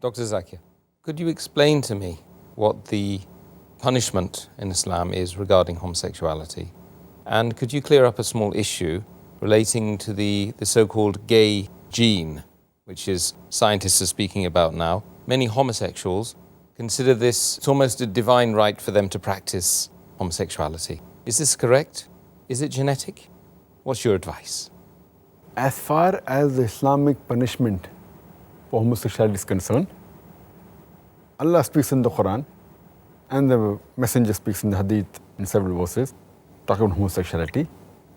Dr. Zakir, could you explain to me what the punishment in Islam is regarding homosexuality? And could you clear up a small issue relating to the so-called gay gene, which is scientists are speaking about now? Many homosexuals consider this, it's almost a divine right for them to practice homosexuality. Is this correct? Is it genetic? What's your advice? As far as the Islamic punishment for homosexuality is concerned, Allah speaks in the Quran and the Messenger speaks in the Hadith in several verses talking about homosexuality.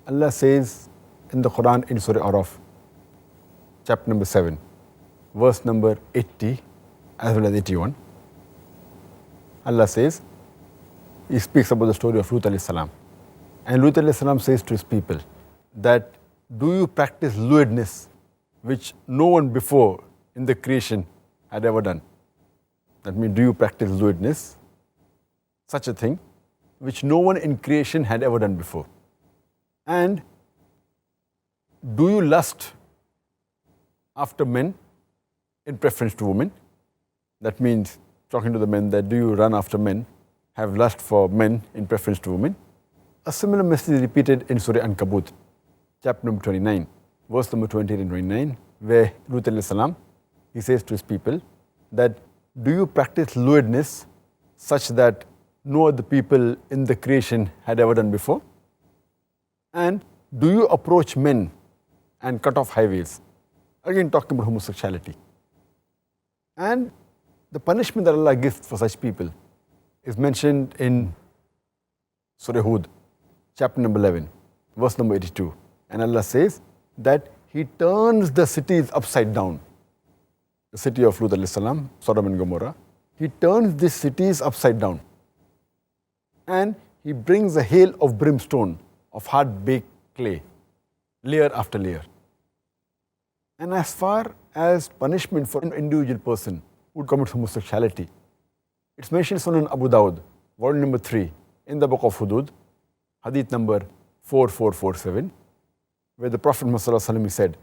Allah says in the Quran in Surah Araf, chapter number 7, verse number 80 as well as 81. Allah says, He speaks about the story of Lut alayhi salam. And Lut alayhi salam says to his people that, do you practice lewdness which no one before in the creation had ever done? That means, do you practice lewdness, such a thing, which no one in creation had ever done before? And do you lust after men in preference to women? That means, talking to the men, that do you run after men, have lust for men in preference to women? A similar message is repeated in Surah Ankabut, chapter number 29, verse number 28 and 29, where Lut alayhi salam, he says to his people that, do you practice lewdness such that no other people in the creation had ever done before? And do you approach men and cut off highways? Again, talking about homosexuality. And the punishment that Allah gives for such people is mentioned in Surah Hud, chapter number 11, verse number 82. And Allah says that He turns the cities upside down. The city of Lut alayhi salam, Sodom and Gomorrah, He turns these cities upside down. And He brings a hail of brimstone, of hard-baked clay, layer after layer. And as far as punishment for an individual person who commits homosexuality, it's mentioned in Sunan Abu Dawud, volume number 3, in the book of Hudud, hadith number 4447, where the Prophet Muhammad said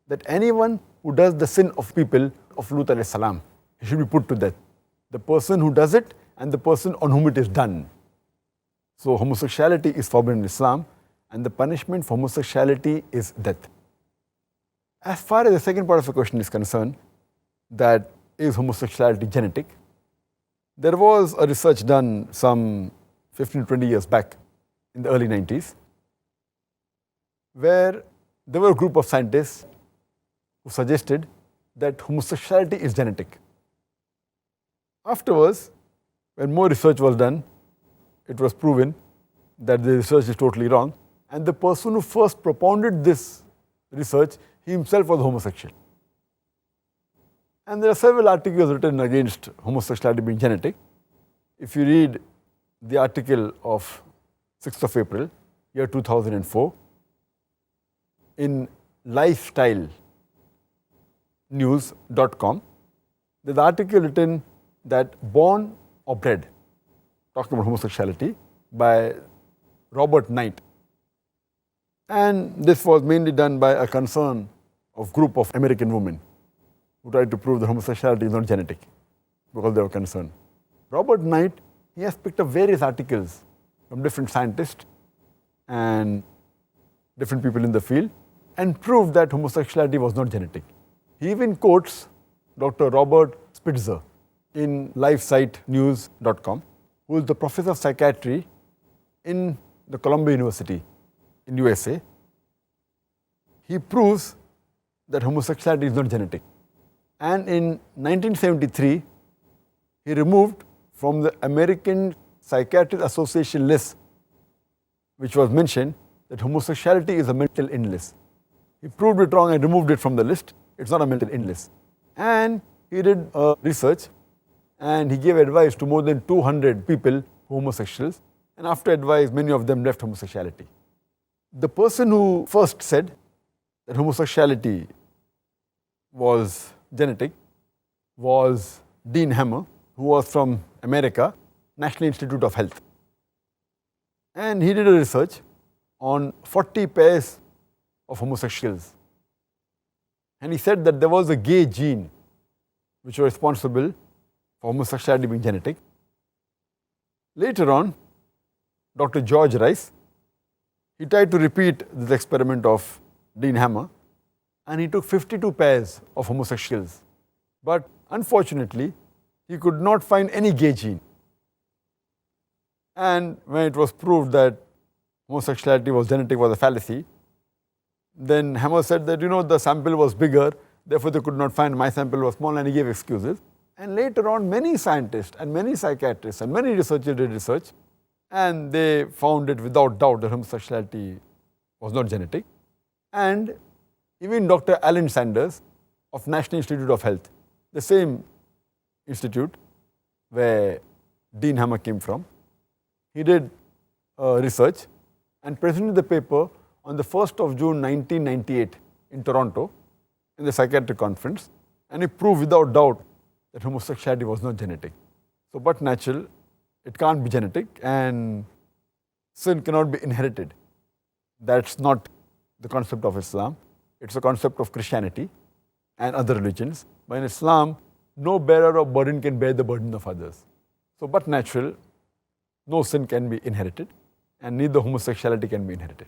that anyone who does the sin of people of Lut alayhi salam, he should be put to death. The person who does it and the person on whom it is done. So homosexuality is forbidden in Islam, and the punishment for homosexuality is death. As far as the second part of the question is concerned, that is homosexuality genetic? There was a research done some 15-20 years back in the early 90s, where there were a group of scientists who suggested that homosexuality is genetic. Afterwards, when more research was done, it was proven that the research is totally wrong, and the person who first propounded this research, he himself was homosexual. And there are several articles written against homosexuality being genetic. If you read the article of 6th of April, year 2004, in lifestylenews.com, there's an article written that Born or Bred, talking about homosexuality, by Robert Knight. And this was mainly done by a concern of group of American women who tried to prove that homosexuality is not genetic because they were concerned. Robert Knight, he has picked up various articles from different scientists and different people in the field and proved that homosexuality was not genetic. He even quotes Dr. Robert Spitzer in lifesitenews.com, who is the professor of psychiatry in the Columbia University in USA. He proves that homosexuality is not genetic. And in 1973, he removed from the American Psychiatric Association list, which was mentioned, that homosexuality is a mental illness. He proved it wrong and removed it from the list. It's not a mental illness. And he did research and he gave advice to more than 200 people who are homosexuals. And after advice, many of them left homosexuality. The person who first said that homosexuality was genetic was Dean Hammer, who was from America, National Institute of Health. And he did a research on 40 pairs of homosexuals. And he said that there was a gay gene which were responsible for homosexuality being genetic. Later on, Dr. George Rice, he tried to repeat this experiment of Dean Hammer, and he took 52 pairs of homosexuals. But unfortunately, he could not find any gay gene. And when it was proved that homosexuality was genetic was a fallacy, then Hammer said that, the sample was bigger, therefore they could not find, my sample was small, and he gave excuses. And later on, many scientists and many psychiatrists and many researchers did research, and they found it without doubt that homosexuality was not genetic. And even Dr. Alan Sanders of National Institute of Health, the same institute where Dean Hammer came from, he did research and presented the paper on the 1st of June 1998 in Toronto in the psychiatric conference, and he proved without doubt that homosexuality was not genetic. So, but natural, it can't be genetic, and sin cannot be inherited. That's not the concept of Islam. It's a concept of Christianity and other religions. But in Islam, no bearer of burden can bear the burden of others. So, but natural, no sin can be inherited, and neither homosexuality can be inherited.